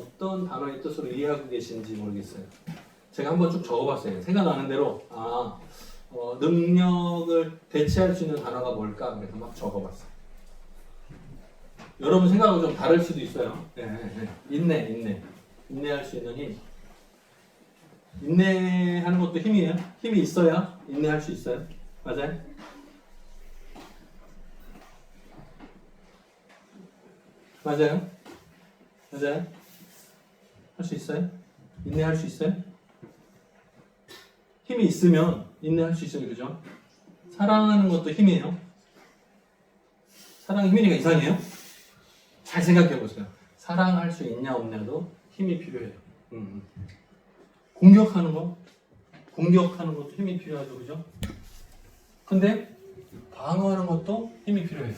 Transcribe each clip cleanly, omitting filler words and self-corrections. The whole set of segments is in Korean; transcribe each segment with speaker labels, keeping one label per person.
Speaker 1: 어떤 단어의 뜻으로 이해하고 계신지 모르겠어요. 제가 한번 쭉 적어봤어요. 생각나는 대로 능력을 대체할 수 있는 단어가 뭘까? 그래서 막 적어봤어요. 여러분 생각은 좀 다를 수도 있어요. 인내할 수 있는 힘. 인내하는 것도 힘이에요. 힘이 있어야 인내할 수 있어요. 맞아요? 맞아요? 할 수 있어요? 인내할 수 있어요? 힘이 있으면 인내할 수 있어요. 그죠? 사랑하는 것도 힘이에요. 사랑이 힘이니까 이상해요? 잘 생각해 보세요. 사랑할 수 있냐 없냐도 힘이 필요해요. 공격하는 것도 힘이 필요하죠. 그죠? 근데 방어하는 것도 힘이 필요해요.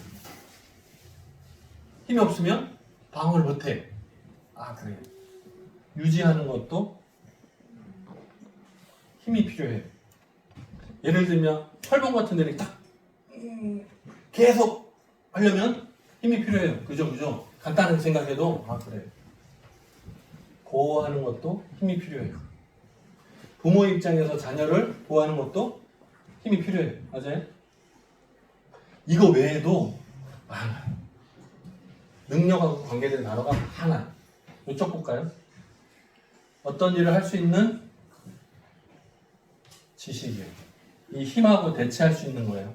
Speaker 1: 힘이 없으면 방어를 못해. 그래요. 유지하는 것도 힘이 필요해요. 예를 들면 철봉 같은 데를 딱 계속 하려면 힘이 필요해요. 그죠? 간단하게 생각해도 그래요. 보호하는 것도 힘이 필요해요. 부모 입장에서 자녀를 보호하는 것도 힘이 필요해요. 맞아요? 이거 외에도 많아요. 능력하고 관계된 단어가 많아요. 이쪽 볼까요? 어떤 일을 할 수 있는 지식이에요. 이 힘하고 대체할 수 있는 거예요.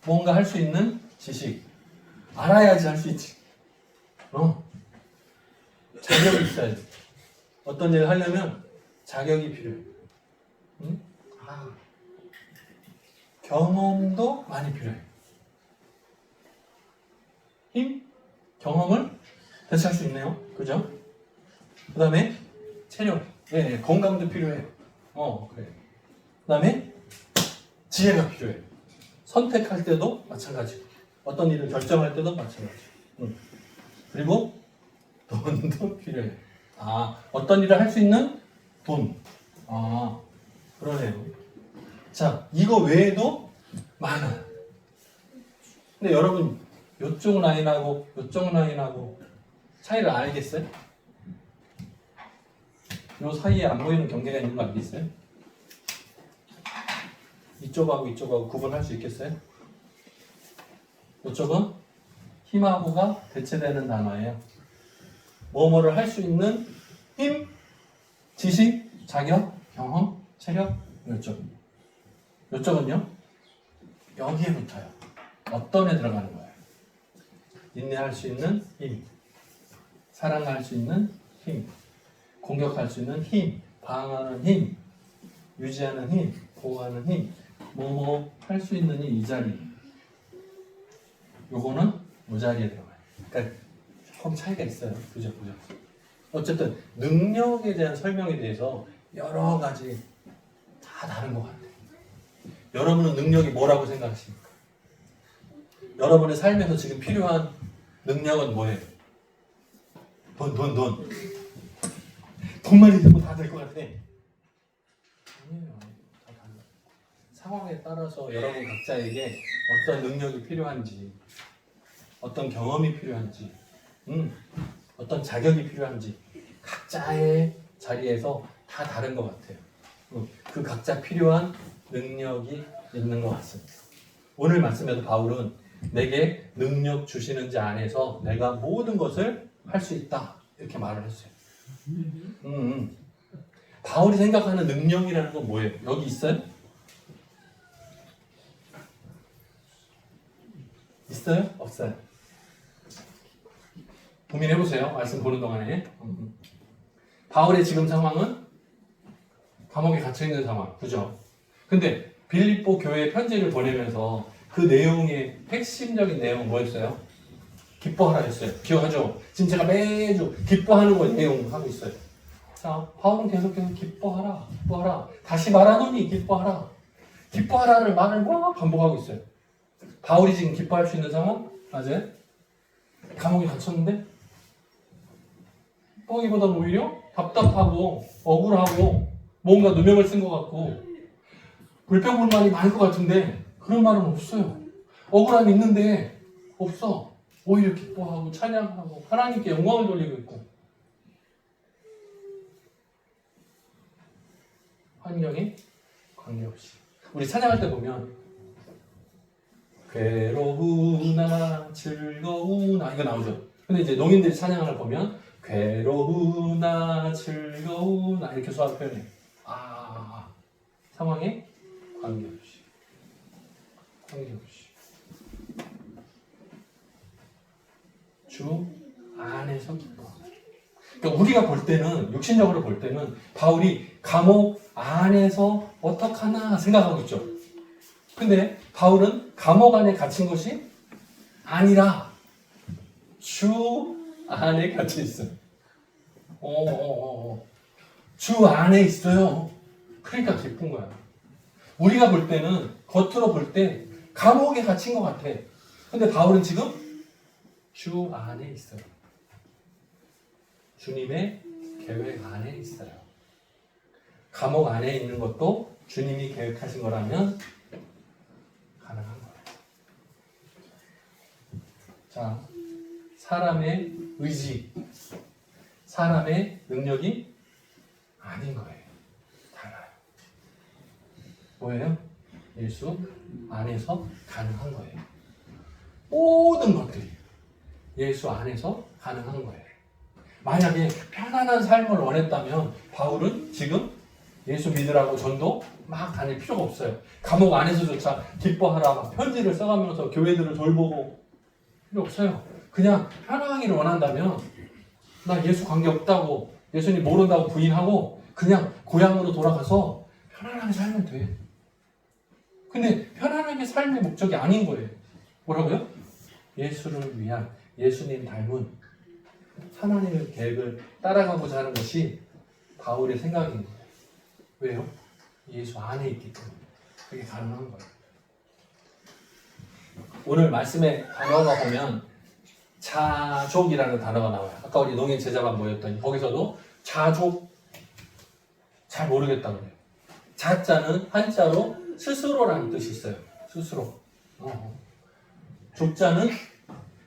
Speaker 1: 뭔가 할 수 있는 지식. 알아야지 할 수 있지. 자격이 있어야지. 어떤 일을 하려면 자격이 필요해요. 경험도 많이 필요해요. 힘? 경험을 대체할 수 있네요. 그죠? 그 다음에 체력. 건강도 필요해요. 그래요. 그 다음에 지혜가 필요해요. 선택할 때도 마찬가지고 어떤 일을 결정할 때도 마찬가지고 그리고 돈도 필요해요. 어떤 일을 할 수 있는 돈. 그러네요. 자, 이거 외에도 많아요. 근데 여러분 요쪽 라인하고 요쪽 라인하고 차이를 알겠어요? 요 사이에 안 보이는 경계가 있는 거 알겠어요? 이쪽하고 이쪽하고 구분할 수 있겠어요? 이쪽은 힘하고가 대체되는 단어예요. 뭐뭐를 할 수 있는 힘, 지식, 자격, 경험, 체력, 이쪽은요? 여기에 붙어요. 어떤 애 들어가는 거예요? 인내할 수 있는 힘, 사랑할 수 있는 힘, 공격할 수 있는 힘, 방어하는 힘, 유지하는 힘, 보호하는 힘, 뭐뭐 할 수 있는 힘 이 자리. 요거는 이 자리에 들어가요. 그러니까 조금 차이가 있어요. 그죠? 어쨌든 능력에 대한 설명에 대해서 여러 가지 다 다른 것 같아요. 여러분은 능력이 뭐라고 생각하십니까? 여러분의 삶에서 지금 필요한 능력은 뭐예요? 돈만 있으면 다 될 것 같아. 아니에요. 다 달라요. 상황에 따라서 여러분 각자에게 어떤 능력이 필요한지, 어떤 경험이 필요한지, 어떤 자격이 필요한지 각자의 자리에서 다 다른 것 같아요. 그 각자 필요한 능력이 있는 것 같습니다. 오늘 말씀에도 바울은 내게 능력 주시는 자 안에서 내가 모든 것을 할 수 있다 이렇게 말을 했어요. 바울이 생각하는 능력이라는 건 뭐예요? 여기 있어요? 있어요? 없어요? 고민해보세요. 말씀 보는 동안에. 바울의 지금 상황은 감옥에 갇혀있는 상황. 그죠? 근데 빌립보 교회에 편지를 보내면서 그 내용의 핵심적인 내용은 뭐였어요? 기뻐하라 했어요. 기억하죠? 지금 제가 매주 기뻐하는 거 내용 하고 있어요. 자, 바울은 계속해서 기뻐하라. 다시 말하노니 기뻐하라를 말을 막 반복하고 있어요. 바울이 지금 기뻐할 수 있는 상황? 맞아요? 감옥에 갇혔는데 기뻐하기보다는 오히려 답답하고 억울하고 뭔가 누명을 쓴 것 같고 불평불만이 많을 것 같은데 그런 말은 없어요. 억울함이 있는데 없어. 오히려 기뻐하고 찬양하고 하나님께 영광을 돌리고 있고 환경에 관계없이. 우리 찬양할 때 보면 괴로우나 즐거우나 이거 나오죠. 근데 이제 농인들이 찬양을 보면 괴로우나 즐거우나 이렇게 수학 표현해요. 상황에 관계없이. 주 안에서 기뻐. 그러니까 우리가 볼 때는, 육신적으로 볼 때는 바울이 감옥 안에서 어떡하나 생각하고 있죠. 근데 바울은 감옥 안에 갇힌 것이 아니라 주 안에 갇혀 있어요. 주 안에 있어요. 그러니까 기쁜 거야. 우리가 볼 때는, 겉으로 볼 때 감옥에 갇힌 것 같아. 근데 바울은 지금 주 안에 있어요. 주님의 계획 안에 있어요. 감옥 안에 있는 것도 주님이 계획하신 거라면 가능한 거예요. 자, 사람의 의지, 사람의 능력이 아닌 거예요. 달라요. 뭐예요? 예수 안에서 가능한 거예요. 모든 것들이 예수 안에서 가능한 거예요. 만약에 편안한 삶을 원했다면 바울은 지금 예수 믿으라고 전도 막 다닐 필요가 없어요. 감옥 안에서조차 기뻐하라 막 편지를 써가면서 교회들을 돌보고 필요 없어요. 그냥 편안하기를 원한다면 나 예수 관계 없다고, 예수님 모른다고 부인하고 그냥 고향으로 돌아가서 편안하게 살면 돼. 근데 편안하게 삶의 목적이 아닌 거예요. 뭐라고요? 예수를 위한, 예수님 닮은 하나님의 계획을 따라가고자 하는 것이 바울의 생각인 거예요. 왜요? 예수 안에 있기 때문에 그게 가능한 거예요. 오늘 말씀의 단어가 보면 자족이라는 단어가 나와요. 아까 우리 농인 제자반 모였더니 거기서도 자족 잘 모르겠다 그래요. 자자는 한자로 스스로라는 뜻이 있어요. 스스로. 족자는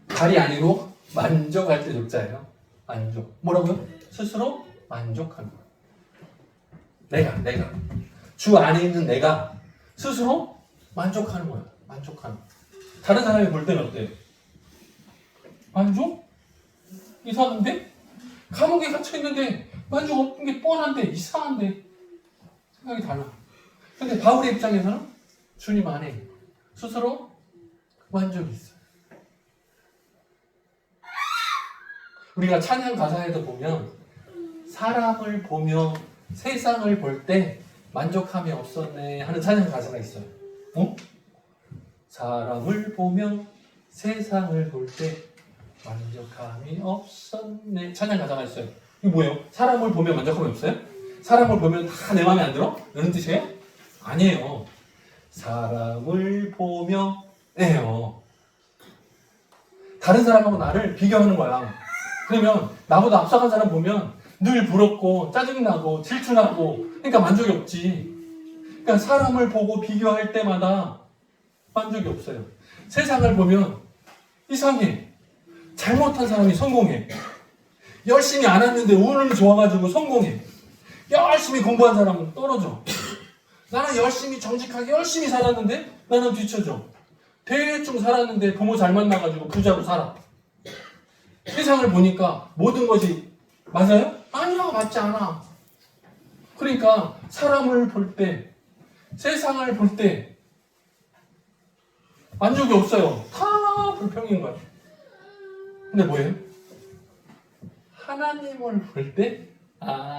Speaker 1: 발이 아니고 만족할 때 족자예요. 만족. 뭐라고요? 스스로 만족하는 거예요. 내가 주 안에 있는 내가 스스로 만족하는 거예요. 만족하는 거예요. 다른 사람이 볼 때는 어때요? 만족? 이상한데? 감옥에 갇혀 있는데 만족 없는 게 뻔한데 이상한데 생각이 달라. 근데 바울의 입장에서는 주님 안에 스스로 만족이 있어요. 우리가 찬양 가사에도 보면 사람을 보며 세상을 볼 때 만족함이 없었네 하는 찬양 가사가 있어요. 사람을 보며 세상을 볼 때 만족함이 없었네 찬양 가사가 있어요. 이게 뭐예요? 사람을 보며 만족함이 없어요? 사람을 보면 다 내 마음에 안 들어? 이런 뜻이에요? 아니에요. 사람을 보며 예요. 다른 사람하고 나를 비교하는 거야. 그러면 나보다 앞서간 사람 보면 늘 부럽고 짜증나고 질투나고 그러니까 만족이 없지. 그러니까 사람을 보고 비교할 때마다 만족이 없어요. 세상을 보면 이상해. 잘못한 사람이 성공해. 열심히 안 했는데 운이 좋아가지고 성공해. 열심히 공부한 사람은 떨어져. 나는 열심히 정직하게 열심히 살았는데 나는 뒤쳐져. 대충 살았는데 부모 잘 만나가지고 부자로 살아. 세상을 보니까 모든 것이 맞아요? 아니야, 맞지 않아. 그러니까 사람을 볼 때, 세상을 볼 때 만족이 없어요. 다 불평인 거야. 근데 뭐예요? 하나님을 볼 때,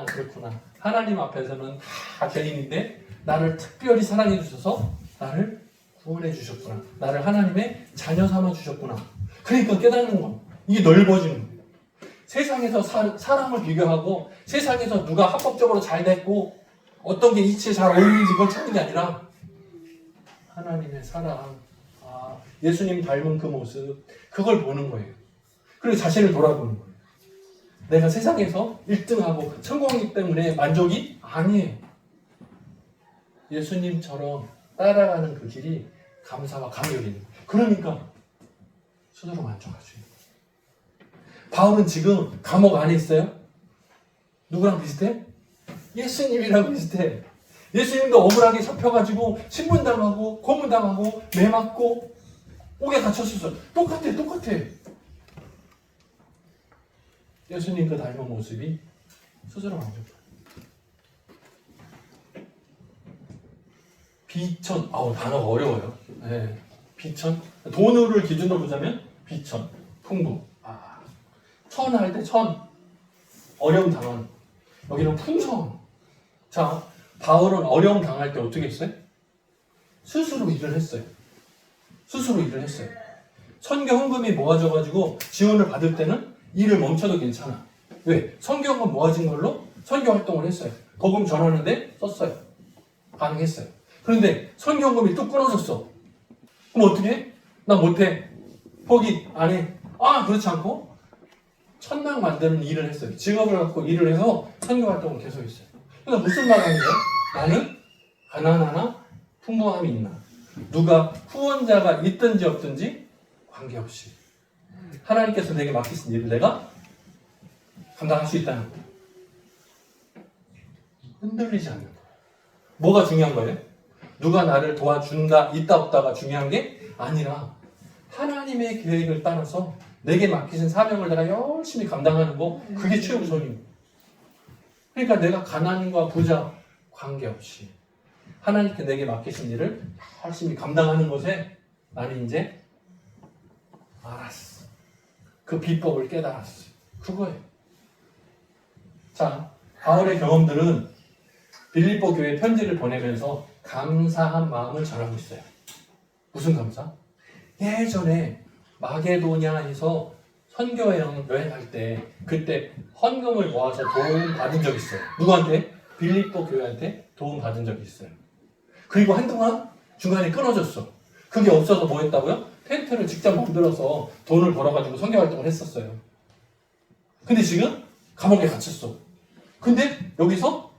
Speaker 1: 그렇구나. 하나님 앞에서는 다 죄인인데 나를 특별히 사랑해 주셔서 나를 구원해 주셨구나. 나를 하나님의 자녀 삼아 주셨구나. 그러니까 깨닫는 거. 이게 넓어지는 거예요. 세상에서 사람을 비교하고 세상에서 누가 합법적으로 잘 됐고 어떤 게 이치에 잘 어울리는지 그걸 찾는 게 아니라 하나님의 사랑, 예수님 닮은 그 모습, 그걸 보는 거예요. 그리고 자신을 돌아보는 거예요. 내가 세상에서 1등하고 성공이기 때문에 만족이 아니에요. 예수님처럼 따라가는 그 길이 감사와 감격이 있는 거예요. 그러니까 스스로 만족할 수 있는 거예요. 바울은 지금 감옥 안에 있어요. 누구랑 비슷해? 예수님이랑 비슷해. 예수님도 억울하게 잡혀가지고 신문당하고 고문당하고 매 맞고 옥에 갇혔었어요. 똑같아. 예수님 그 닮은 모습이 스스로 만족해요. 비천, 단어가 어려워요. 네. 비천, 돈을 기준으로 보자면 비천, 풍부. 천 할 때 천, 어려움 당한. 여기는 풍성. 자, 바울은 어려움 당할 때 어떻게 했어요? 스스로 일을 했어요. 선교 헌금이 모아져가지고 지원을 받을 때는 일을 멈춰도 괜찮아. 왜? 선교 헌금 모아진 걸로 선교 활동을 했어요. 복음 전하는데 썼어요. 가능했어요. 그런데 선교 헌금이 뚝 끊어졌어. 그럼 어떻게 해? 나 못해. 포기 안 해. 그렇지 않고 천당 만드는 일을 했어요. 직업을 갖고 일을 해서 선교 활동을 계속했어요. 그러니까 무슨 말 하는 거예요? 나는 가난하나 풍부함이 있나. 누가 후원자가 있든지 없든지 관계없이 하나님께서 내게 맡기신 일을 내가 감당할 수 있다는 거예요. 흔들리지 않는 거예요. 뭐가 중요한 거예요? 누가 나를 도와준다, 있다, 없다가 중요한 게 아니라 하나님의 계획을 따라서 내게 맡기신 사명을 내가 열심히 감당하는 거, 그게 최우선이에요. 그러니까 내가 가난과 부자 관계없이 하나님께 내게 맡기신 일을 열심히 감당하는 것에 나는 이제 알았어. 그 비법을 깨달았어. 그거예요. 자, 바울의 경험들은 빌립보 교회 편지를 보내면서 감사한 마음을 전하고 있어요. 무슨 감사? 예전에 마게도냐에서 선교 여행할 때 그때 헌금을 모아서 도움 받은 적이 있어요. 누구한테? 빌립보 교회한테 도움 받은 적이 있어요. 그리고 한동안 중간에 끊어졌어. 그게 없어서 뭐 했다고요? 텐트를 직접 만들어서 돈을 벌어가지고 선교 활동을 했었어요. 근데 지금 감옥에 갇혔어. 근데 여기서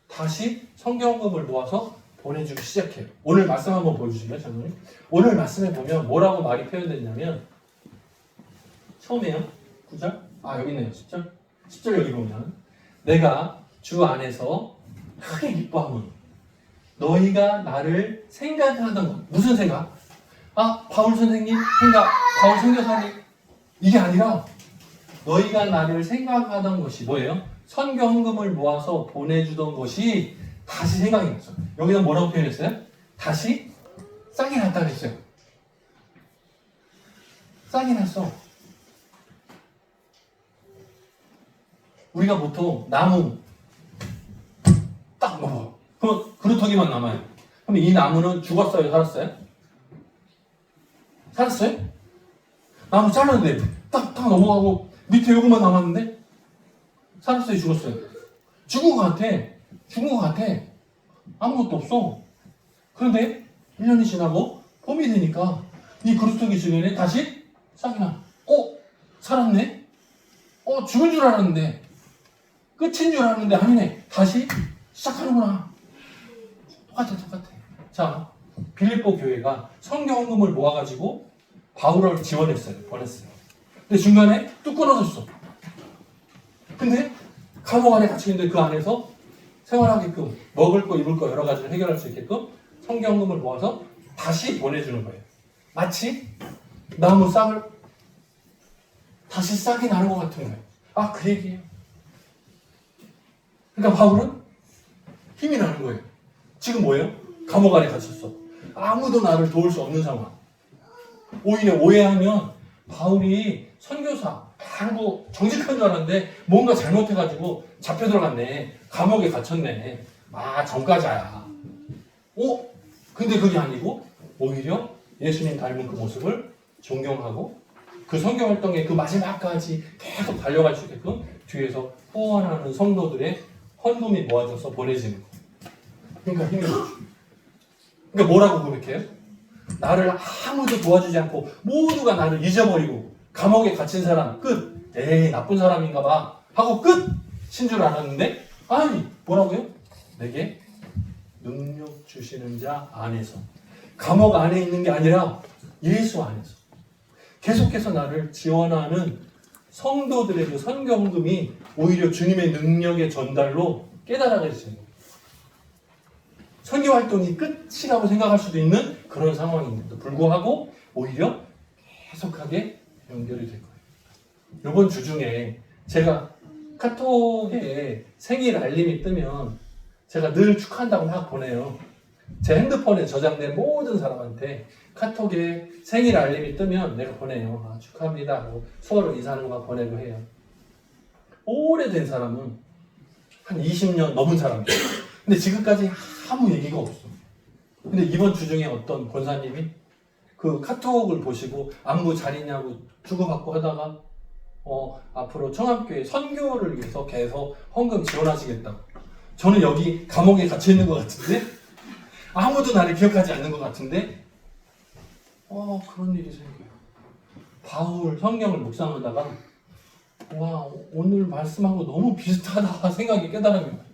Speaker 1: 다시 성경금을 모아서 보내주기 시작해요. 오늘 말씀 한번 보여주시면 장로님. 오늘 말씀에 보면 뭐라고 말이 표현됐냐면 처음에요. 9절? 여기 있네요. 10절. 10절 여기 보면 내가 주 안에서 크게 기뻐함은 너희가 나를 생각하던 것. 무슨 생각? 바울 선생님 생각, 바울 선교사님 이게 아니라 너희가 나를 생각하던 것이 뭐예요? 선교 헌금을 모아서 보내주던 것이 다시 생각이 났어. 여기는 뭐라고 표현했어요? 다시 싹이 났다고 했어요. 싹이 났어. 우리가 보통 나무 딱 먹어. 그럼 그루터기만 남아요. 그럼 이 나무는 죽었어요? 살았어요? 살았어요? 나무 잘랐는데 딱 넘어가고 밑에 요것만 남았는데 살았어요? 죽었어요? 죽은 것 같아. 아무것도 없어. 그런데 1년이 지나고 봄이 되니까 이 그루터기 주변에 다시 싹이 나. 살았네? 죽은 줄 알았는데 끝인 줄 알았는데 아니네. 다시 시작하는구나. 똑같아. 자, 빌립보 교회가 선교 헌금을 모아가지고 바울을 지원했어요. 보냈어요. 근데 중간에 뚝 끊어졌어. 근데 감옥 안에 갇혀있는데 그 안에서 생활하게끔 먹을 거 입을 거 여러 가지를 해결할 수 있게끔 선교 헌금을 모아서 다시 보내주는 거예요. 마치 나무 싹을 다시 싹이 나는 것 같은 거예요. 그 얘기예요. 그러니까 바울은 힘이 나는 거예요. 지금 뭐예요? 감옥 안에 갇혔어. 아무도 나를 도울 수 없는 상황. 오히려 오해하면 바울이 선교사, 바로 정직한 줄 알았는데 뭔가 잘못해가지고 잡혀 들어갔네. 감옥에 갇혔네. 전과자야. 근데 그게 아니고 오히려 예수님 닮은 그 모습을 존경하고 그 선교 활동에 그 마지막까지 계속 달려갈 수 있게끔 뒤에서 후원하는 성도들의 헌금이 모아져서 보내지는 거. 그러니까 힘이 나죠. 그러니까 뭐라고 고백해요? 나를 아무도 도와주지 않고 모두가 나를 잊어버리고 감옥에 갇힌 사람 끝. 나쁜 사람인가 봐 하고 끝인 줄 알았는데 뭐라고요? 내게 능력 주시는 자 안에서 감옥 안에 있는 게 아니라 예수 안에서 계속해서 나를 지원하는 성도들의 그 선교 헌금이 오히려 주님의 능력의 전달로 깨달아지는 거예요. 선교 활동이 끝이라고 생각할 수도 있는 그런 상황인데도 불구하고 오히려 계속하게 연결이 될 거예요. 이번 주 중에 제가 카톡에 생일 알림이 뜨면 제가 늘 축하한다고 막 보내요. 제 핸드폰에 저장된 모든 사람한테 카톡에 생일 알림이 뜨면 내가 보내요. 아, 축하합니다 하고 서로 인사하는 거 막 보내고 해요. 오래된 사람은 한 20년 넘은 사람이에요. 근데 지금까지 아무 얘기가 없어. 근데 이번 주 중에 어떤 권사님이 그 카톡을 보시고 안부 잘 있냐고 주고받고 하다가 앞으로 청암교회 선교를 위해서 계속 헌금 지원하시겠다고. 저는 여기 감옥에 갇혀 있는 것 같은데 아무도 나를 기억하지 않는 것 같은데 그런 일이 생겨요. 바울 성경을 묵상하다가 와, 오늘 말씀하고 너무 비슷하다 생각이 깨달으면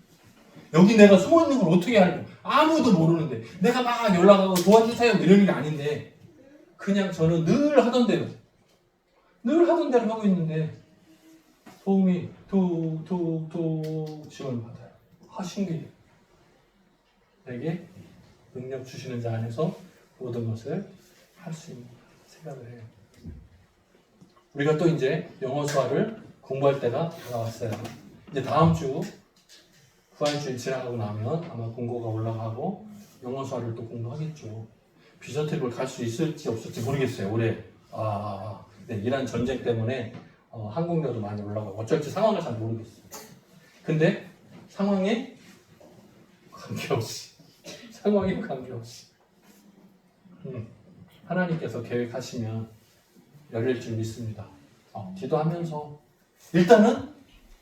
Speaker 1: 여기 내가 숨어 있는 걸 어떻게 알고 아무도 모르는데 내가 막 연락하고 도와주세요 이런 일이 아닌데 그냥 저는 늘 하던 대로 하고 있는데 소음이 툭툭툭 지원을 받아요. 신기해요. 내게 능력 주시는 자 안에서 모든 것을 할 수 있는 생각을 해요. 우리가 또 이제 영어 수화를 공부할 때가 다가왔어요. 이제 다음 주 부활주일 지나가고 나면 아마 공고가 올라가고 영어 수화를 또 공부하겠죠. 비전트립을 갈 수 있을지 없을지 모르겠어요. 올해 네, 이란 전쟁 때문에 항공료도 많이 올라가고 어쩔지 상황을 잘 모르겠어요. 근데 상황에 관계없이 하나님께서 계획하시면 열릴 줄 믿습니다. 기도하면서 일단은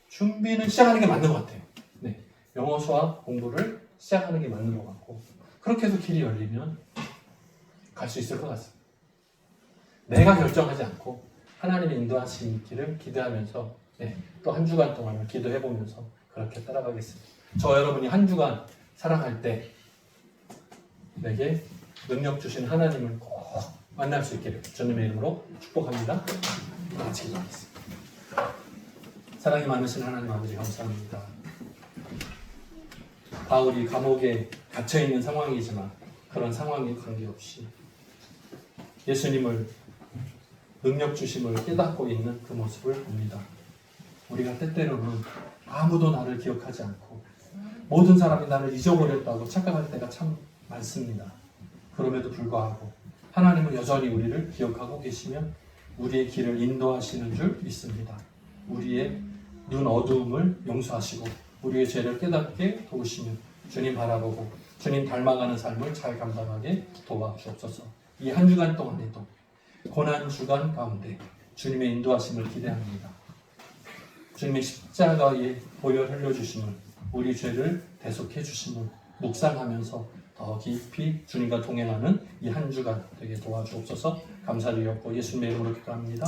Speaker 1: 준비는 시작하는 게 맞는 것 같아요. 네, 영어 수학 공부를 시작하는 게 맞는 것 같고 그렇게 해서 길이 열리면 갈 수 있을 것 같습니다. 내가 결정하지 않고 하나님의 인도하심이 있기를 기대하면서 또 한 주간 동안을 기도해보면서 그렇게 따라가겠습니다. 저 여러분이 한 주간 살아갈 때 내게 능력 주신 하나님을 꼭 만날 수 있기를 주님의 이름으로 축복합니다. 같이 기도하겠습니다. 사랑이 많으신 하나님 아버지 감사합니다. 바울이 감옥에 갇혀있는 상황이지만 그런 상황에 관계없이 예수님을 능력 주심을 깨닫고 있는 그 모습을 봅니다. 우리가 때때로는 아무도 나를 기억하지 않고 모든 사람이 나를 잊어버렸다고 착각할 때가 참 많습니다. 그럼에도 불구하고 하나님은 여전히 우리를 기억하고 계시며 우리의 길을 인도하시는 줄 믿습니다. 우리의 눈 어두움을 용서하시고 우리의 죄를 깨닫게 도우시며 주님 바라보고 주님 닮아가는 삶을 잘 감당하게 도와주옵소서. 이 한 주간 동안에도 고난 주간 가운데 주님의 인도하심을 기대합니다. 주님의 십자가의 보혈 흘려주심을 우리 죄를 대속해 주심을 묵상하면서 더 깊이 주님과 동행하는 이 한 주간 되게 도와주옵소서. 감사드렸고 예수님의 이름으로 기도합니다.